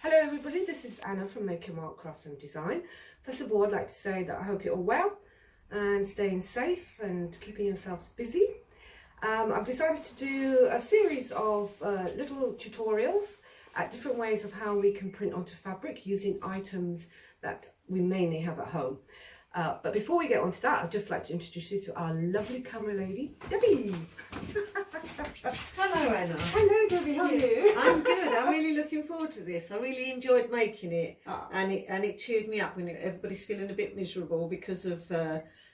Hello everybody, this is Anna from Making Mark Crafts and Design. First of all, I'd like to say that I hope you're all well and staying safe and keeping yourselves busy. I've decided to do a series of little tutorials at different ways of how we can print onto fabric using items that we mainly have at home. But before we get onto that, I'd just like to introduce you to our lovely camera lady, Debbie. Hello Anna. Hello Debbie, how are you? I'm good. I'm really looking forward to this. I really enjoyed making it, and it cheered me up when everybody's feeling a bit miserable because of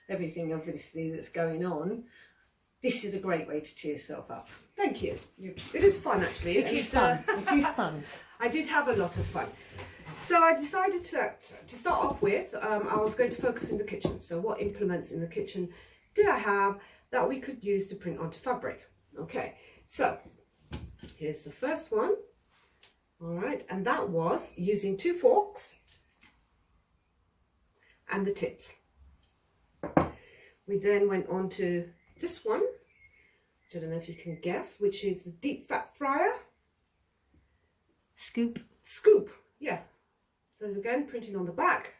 everything obviously that's going on. This is a great way to cheer yourself up. Thank you. It is fun actually. It is fun. It is fun. I did have a lot of fun. So I decided to start off with, I was going to focus in the kitchen. So what implements in the kitchen did I have that we could use to print onto fabric? Okay, so here's the first one. All right, and that was using 2 forks and the tips. We then went on to this one, which I don't know if you can guess, which is the deep fat fryer. Scoop, yeah. So again, printing on the back.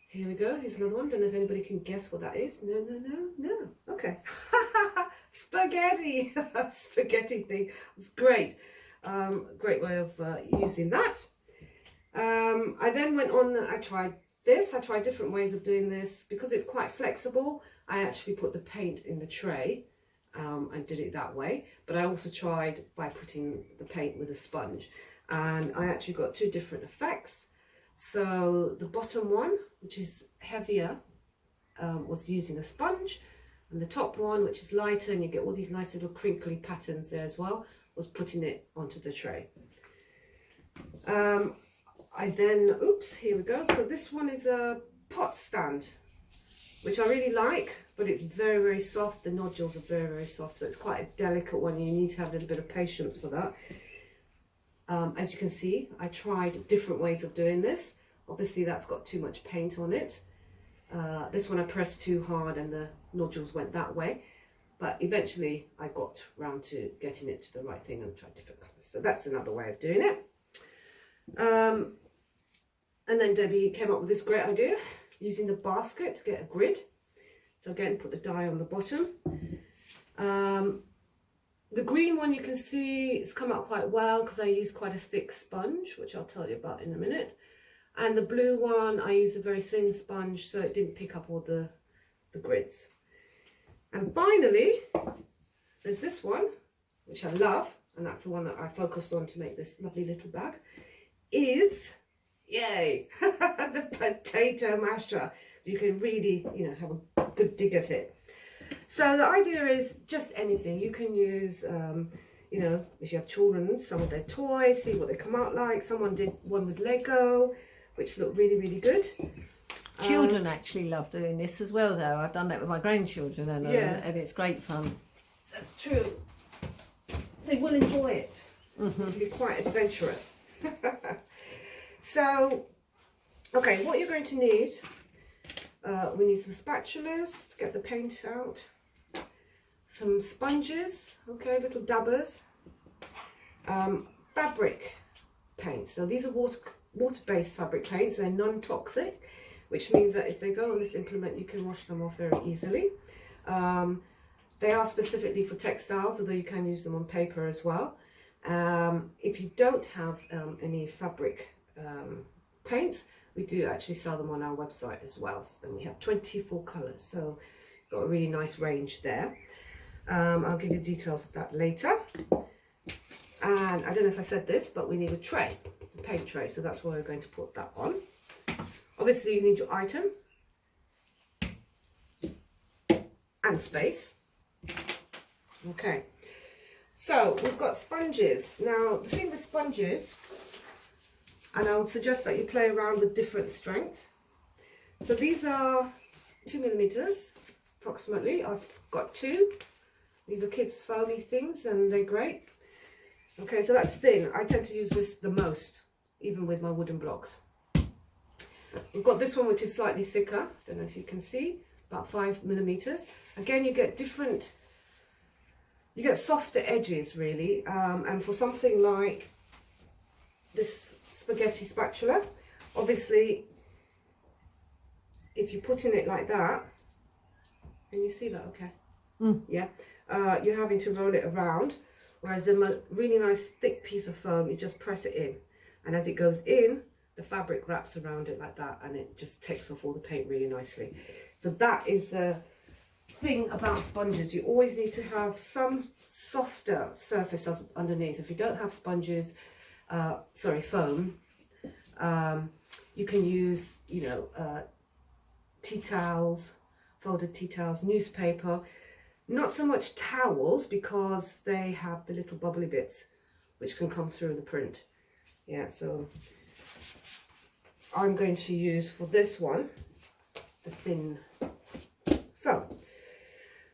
Here we go, here's another one. Don't know if anybody can guess what that is. No. Okay. Spaghetti. Spaghetti thing. It's great. Great way of using that. I then went on, I tried this. I tried different ways of doing this. Because it's quite flexible, I actually put the paint in the tray and did it that way. But I also tried by putting the paint with a sponge. And I actually got 2 different effects. So the bottom one, which is heavier, was using a sponge, and the top one, which is lighter, and you get all these nice little crinkly patterns there as well, was putting it onto the tray. I then, here we go. So this one is a pot stand, which I really like, but it's very, very soft. The nodules are very, very soft, so it's quite a delicate one. You need to have a little bit of patience for that. As you can see, I tried different ways of doing this. Obviously that's got too much paint on it. This one I pressed too hard and the nodules went that way. But eventually I got round to getting it to the right thing and tried different colours. So that's another way of doing it. And then Debbie came up with this great idea, using the basket to get a grid. So again, put the die on the bottom. The green one, you can see it's come out quite well because I used quite a thick sponge, which I'll tell you about in a minute. And the blue one, I used a very thin sponge, so it didn't pick up all the grids. And finally, there's this one, which I love, and that's the one that I focused on to make this lovely little bag, is, yay, the potato masher. You can really, have a good dig at it. So the idea is just anything. You can use, if you have children, some of their toys, see what they come out like. Someone did one with Lego, which looked really, really good. Children actually love doing this as well, though. I've done that with my grandchildren, and it's great fun. That's true. They will enjoy it. It'll be quite adventurous. So, okay, what you're going to need, we need some spatulas to get the paint out, some sponges, okay, little dabbers, fabric paints. So these are water-based fabric paints. They're non-toxic, which means that if they go on this implement, you can wash them off very easily. They are specifically for textiles, although you can use them on paper as well. If you don't have any fabric paints, we do actually sell them on our website as well. So then we have 24 colours, so got a really nice range there. I'll give you details of that later. And I don't know if I said this, but we need a tray, a paint tray, so that's where we're going to put that on. Obviously you need your item and space. Okay, so we've got sponges. Now the thing with sponges, and I would suggest that you play around with different strengths. So these are 2mm approximately. I've got 2. These are kids' foamy things and they're great. Okay, so that's thin. I tend to use this the most, even with my wooden blocks. We've got this one which is slightly thicker. Don't know if you can see, about 5mm. Again, you get different you get softer edges really, and for something like this spaghetti spatula, obviously if you put in it like that, can you see that okay? Yeah, you're having to roll it around, whereas a really nice thick piece of foam, you just press it in, and as it goes in, the fabric wraps around it like that, and it just takes off all the paint really nicely. So that is the thing about sponges. You always need to have some softer surface underneath. If you don't have sponges, foam, you can use, you know, tea towels, folded tea towels, newspaper. Not so much towels because they have the little bubbly bits which can come through the print. Yeah, so I'm going to use for this one the thin foam.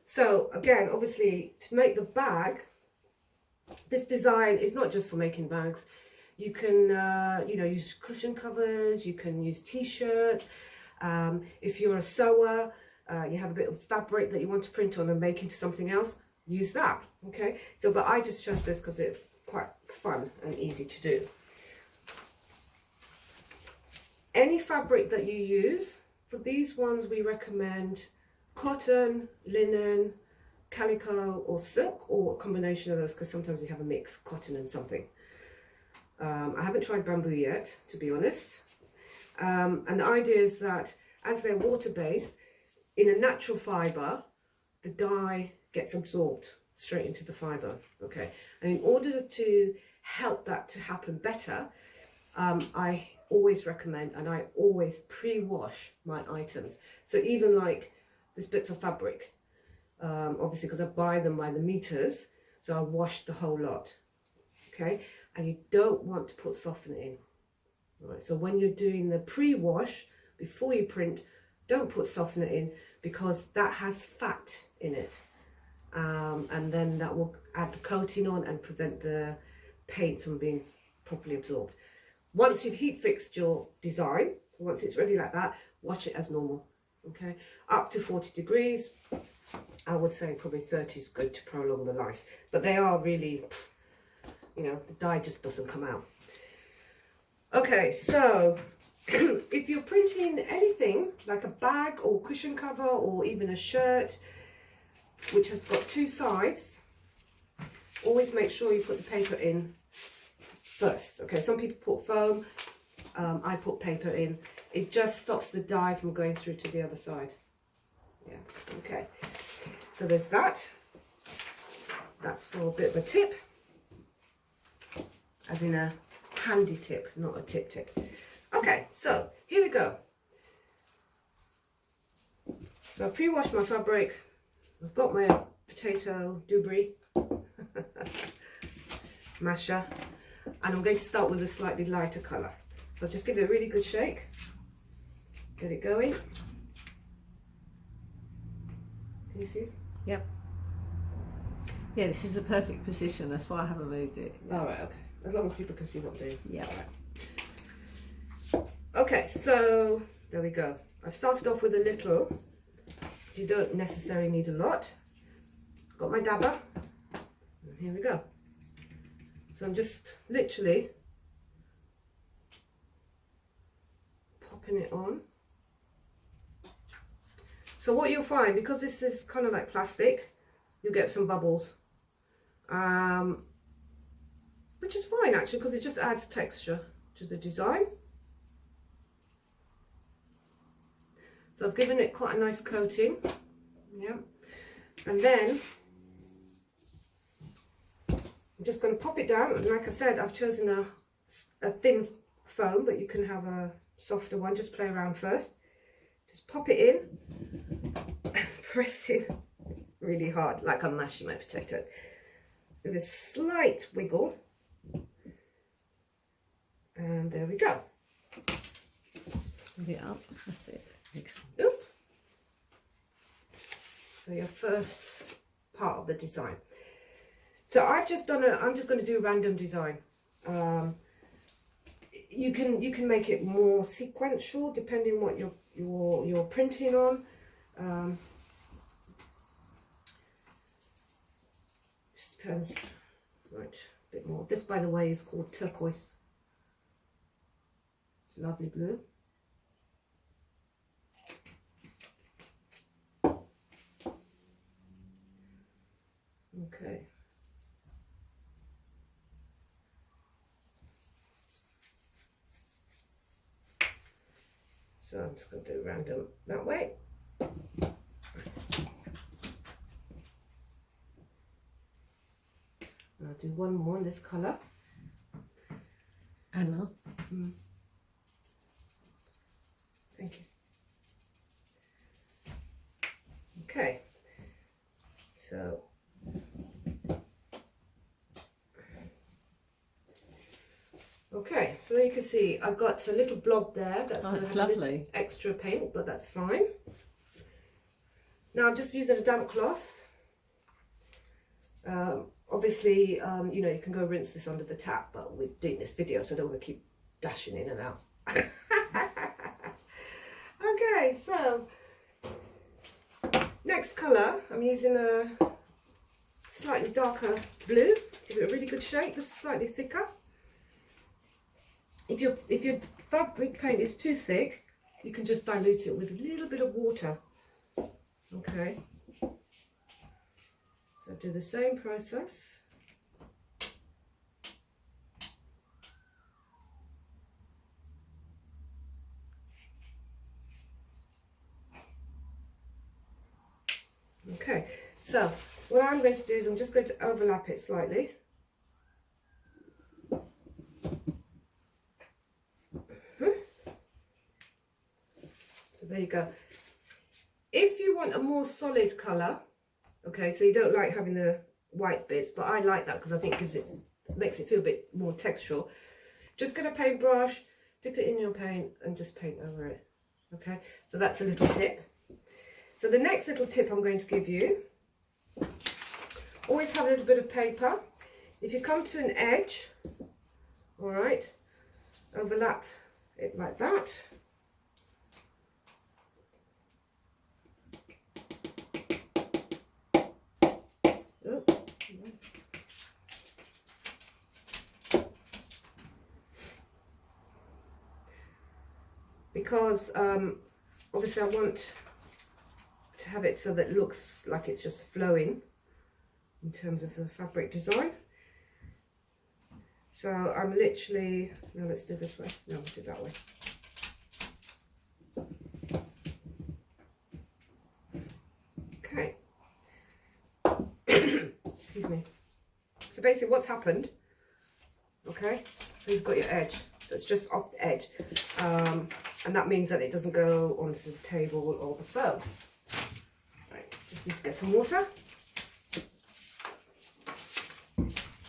So again, obviously to make the bag, this design is not just for making bags. You can you know, use cushion covers, you can use t-shirts. If you're a sewer, you have a bit of fabric that you want to print on and make into something else, use that. Okay, so but I just chose this because it's quite fun and easy to do. Any fabric that you use, for these ones we recommend cotton, linen, calico or silk, or a combination of those, because sometimes you have a mix, cotton and something. I haven't tried bamboo yet, to be honest. And the idea is that as they're water-based, in a natural fibre, the dye gets absorbed straight into the fibre, okay? And in order to help that to happen better, I always recommend, and I always pre-wash my items. So even like these bits of fabric, obviously because I buy them by the meters, so I wash the whole lot, okay? And you don't want to put softener in. All right, so when you're doing the pre-wash, before you print, don't put softener in because that has fat in it. And then that will add the coating on and prevent the paint from being properly absorbed. Once you've heat fixed your design, once it's ready like that, wash it as normal, okay? Up to 40 degrees, I would say probably 30 is good to prolong the life. But they are really, you know, the dye just doesn't come out. Okay, so if you're printing anything like a bag or cushion cover or even a shirt which has got two sides, always make sure you put the paper in first. Okay, some people put foam, I put paper in. It just stops the dye from going through to the other side. Yeah, okay, so there's that. That's for a bit of a tip, as in a handy tip, not a tip. Okay, so here we go. So I pre-washed my fabric. I've got my potato debris masher, and I'm going to start with a slightly lighter colour. So just give it a really good shake, get it going. Can you see? Yep. Yeah, this is a perfect position, that's why I haven't moved it. All right, okay. As long as people can see what I'm doing. Yeah. Okay, so there we go. I've started off with a little. You don't necessarily need a lot. Got my dabber, and here we go. So I'm just literally popping it on. So what you'll find, because this is kind of like plastic, you'll get some bubbles, which is fine actually, because it just adds texture to the design. So I've given it quite a nice coating, yeah. And then I'm just going to pop it down, and like I said, I've chosen a thin foam, but you can have a softer one. Just play around first. Just pop it in, press it really hard, like I'm mashing my potatoes. With a slight wiggle, and there we go. Put it up, that's it. Excellent. Oops. So your first part of the design. So I'm just going to do a random design. You can make it more sequential depending what you're printing on. depends. Right, a bit more. This, by the way, is called turquoise. It's a lovely blue. Okay. So I'm just going to do random that way. I'll do one more in this colour. Anna. Thank you. Okay. So okay, so there you can see I've got a little blob there. That's going to have lovely. a little extra paint, but that's fine. Now I'm just using a damp cloth. Obviously, you know, you can go rinse this under the tap, but we're doing this video, so I don't want to keep dashing in and out. Okay, so next colour, I'm using a slightly darker blue. Give it a really good shake. This is slightly thicker. If your fabric paint is too thick, you can just dilute it with a little bit of water. Okay. So do the same process. Okay, so what I'm going to do is I'm just going to overlap it slightly. So there you go. If you want a more solid colour, okay, so you don't like having the white bits, but I like that because I think it makes it feel a bit more textural. Just get a paintbrush, dip it in your paint and just paint over it. Okay, so that's a little tip. So the next little tip I'm going to give you, always have a little bit of paper. If you come to an edge, all right, overlap it like that. Because obviously I want to have it so that it looks like it's just flowing in terms of the fabric design. So I'm literally, no, let's do this way. No, we'll do that way. Okay. Excuse me. So basically what's happened, okay, so you've got your edge. So it's just off the edge. And that means that it doesn't go onto the table or the foam. Right, just need to get some water.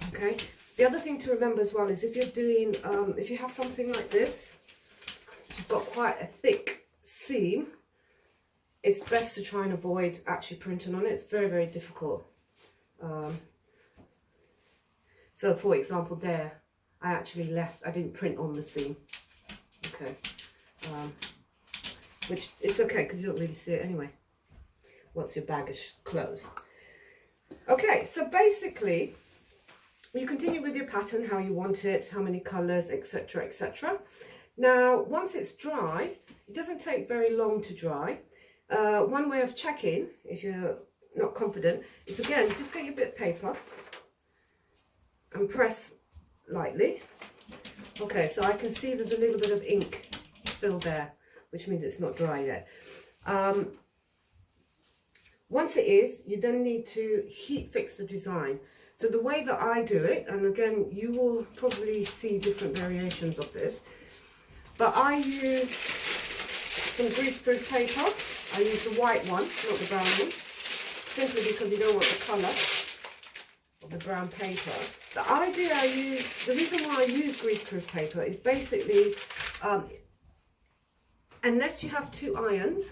Okay. The other thing to remember as well is if you're doing, if you have something like this, which has got quite a thick seam, it's best to try and avoid actually printing on it. It's very, very difficult. So for example there, I didn't print on the seam. Okay. Which it's okay because you don't really see it anyway once your bag is closed. Okay, so basically you continue with your pattern, how you want it, how many colours, etc, etc. Now once it's dry, it doesn't take very long to dry. One way of checking if you're not confident is, again, just get your bit of paper and press lightly. Okay, so I can see there's a little bit of ink still there, which means it's not dry yet. Once it is, you then need to heat fix the design. So the way that I do it, and again, you will probably see different variations of this, but I use some greaseproof paper. I use the white one, not the brown one, simply because you don't want the colour of the brown paper. The reason why I use greaseproof paper is basically, unless you have two irons,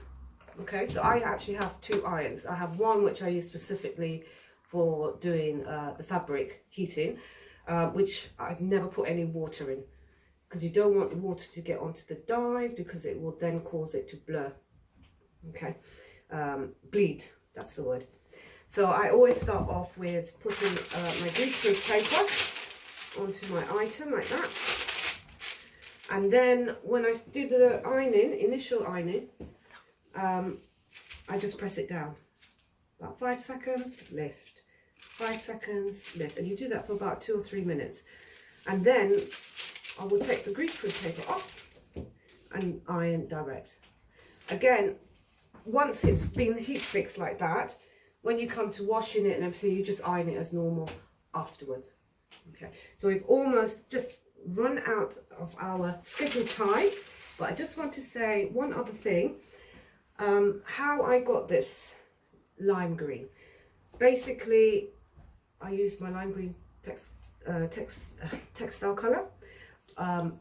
okay, so I actually have two irons. I have one which I use specifically for doing the fabric heating, which I've never put any water in, because you don't want the water to get onto the dyes, because it will then cause it to blur, okay, bleed, that's the word. So I always start off with putting my greaseproof paper onto my item like that. And then when I do the ironing, initial ironing, I just press it down. About 5 seconds, lift. 5 seconds, lift. And you do that for about 2 or 3 minutes. And then I will take the greaseproof paper off and iron direct. Again, once it's been heat fixed like that, when you come to washing it and everything, you just iron it as normal afterwards. Okay, so we've almost just run out of our scheduled time, but I just want to say one other thing. How I got this lime green. Basically, I used my lime green textile colour. I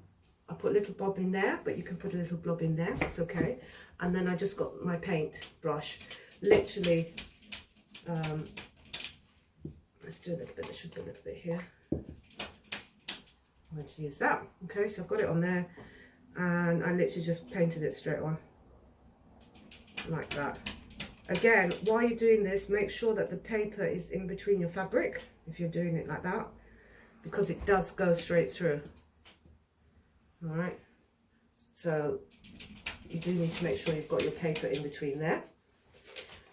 put a little bob in there, but you can put a little blob in there, it's okay. And then I just got my paint brush, literally, let's do a little bit, there should be a little bit here. I'm going to use that. Okay, so I've got it on there, and I literally just painted it straight on, like that. Again, while you're doing this, make sure that the paper is in between your fabric, if you're doing it like that, because it does go straight through. Alright, so you do need to make sure you've got your paper in between there.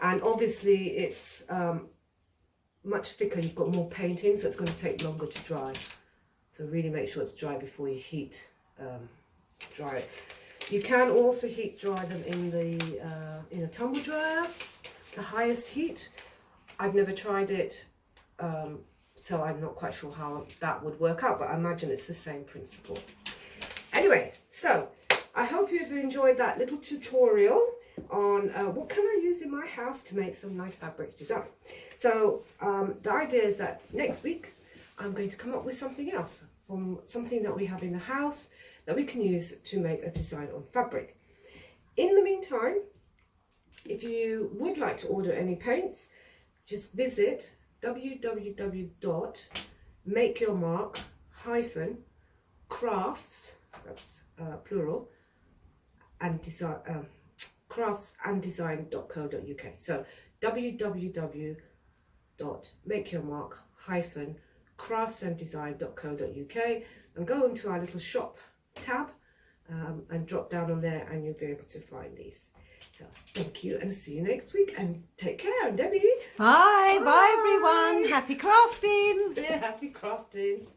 And obviously it's much thicker, you've got more paint in, so it's going to take longer to dry. So really make sure it's dry before you heat dry it. You can also heat dry them in a tumble dryer, the highest heat. I've never tried it, so I'm not quite sure how that would work out, but I imagine it's the same principle. Anyway, so I hope you've enjoyed that little tutorial on what can I use in my house to make some nice fabric design. So the idea is that next week I'm going to come up with something else, from something that we have in the house that we can use to make a design on fabric. In the meantime, if you would like to order any paints, just visit www.makeyourmark-crafts, that's plural, and design, craftsanddesign.co.uk. So www.makeyourmark-craftsanddesign.co.uk, and go into our little shop tab and drop down on there, and you'll be able to find these. So thank you, and see you next week, and take care. And Debbie, Bye everyone. Happy crafting. yeah, happy crafting.